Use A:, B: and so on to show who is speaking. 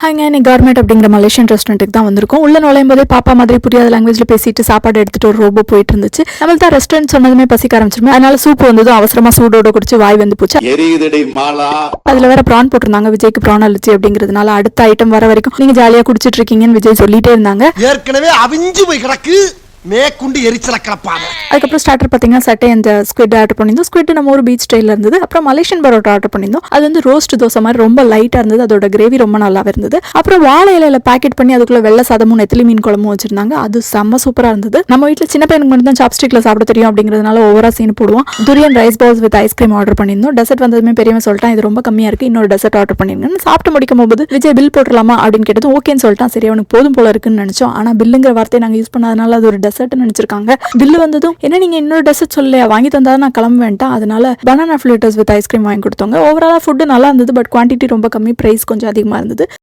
A: ஹாங்க இன்னைக்கு கவர்மெண்ட் அப்படிங்கிற மலேசியன் ரெஸ்டாரண்ட்டுக்கு தான் வந்திருக்கோம். உள்ள நுழையும் போதே பாப்பா மாதிரி புரியாத லாங்குவேஜ்ல பேசிட்டு சாப்பாடு எடுத்துட்டு ஒரு ரோபோ போயிட்டு இருந்துச்சு. நம்மளுக்கு தான் ரெஸ்டாரண்ட் சொன்னதுமே பசிக்க ஆரம்பிச்சிருமே. அதனால சூப் வந்ததும் அவசரமா சூடோட குடிச்சு வாய் வந்து போச்சு. அதுல வேற பிரான் போட்டிருந்தாங்க. விஜய்க்கு பிரான் அலர்ஜி அப்படிங்கிறதுனால அடுத்த ஐட்டம் வர வரைக்கும் நீங்க ஜாலியா குடிச்சிட்டு இருக்கீங்கன்னு விஜய் சொல்லிட்டே இருந்தாங்க.
B: ஏற்கனவே அவிஞ்சு போய் கிடக்கு மேற்கொண்டு எரிச்சல கிளப்பாங்க.
A: அதுக்கப்புறம் ஸ்டார்டர் பார்த்தீங்கன்னா சட்டை அந்த ஸ்குவிட் ஆர்டர் பண்ணியிருந்தோம். ஸ்குவிட் நம்ம ஒரு பீச் ஸ்டைலில் இருந்தது. அப்புறம் மலேசியன் பரோட்டா ஆர்டர் பண்ணியிருந்தோம். அது வந்து ரோஸ்ட் தோசை மாதிரி ரொம்ப லைட்டாக இருந்தது. அதோட கிரேவி ரொம்ப நல்லாவே இருந்தது. அப்புறம் வாழை இலையில பேக்கெட் பண்ணி அதுக்குள்ள வெள்ளை சாதமும் நெத்திலி மீன் குழம்பும் வச்சிருந்தாங்க. அது செம்ம சூப்பராக இருந்தது. நம்ம வீட்டில் சின்ன பையனுக்கு மட்டும் தான் சாப்ஸ்டிக்ல சாப்பிட தெரியும் அப்படிங்கிறதுனால ஓவரா சீன் போடுவோம். Durian rice balls with ice cream order பண்ணியிருந்தோம். டெசர்ட் வந்ததுமே பெரியவன் சொல்லிட்டான் இது ரொம்ப கம்மியாக இருக்கு, இன்னொரு டெசர்ட் ஆர்டர் பண்ணிருங்க. சாப்பிட்டு முடிக்கும் போது விஜய் பில் போட்டுடலாமா அப்படின்னு கேட்டது ஓகேன்னு சொல்லிட்டான். சரி அவனுக்கு போதும் போல இருக்குன்னு நினைச்சோம். ஆனால் பில்லுங்கிற வார்த்தையை நாங்கள் யூஸ் பண்ணாதனால அது ஒரு டெசர்ட்னு நினைச்சிருக்காங்க. பில்லு வந்ததும் என்ன நீங்க இன்னொரு டெசர்ட் சொல்லலையா, வாங்கி தந்தா நான் கிளம்ப வேண்டாம், அதனால பனானா ஃபில்டர்ஸ் வித் ஐஸ்கிரீம் வாங்கி கொடுத்தோங்க. ஓவராலா ஃபுட்டு நல்லா இருந்தது. பட் குவான்டிட்டி ரொம்ப கம்மி, பிரைஸ் கொஞ்சம் அதிகமா இருந்தது.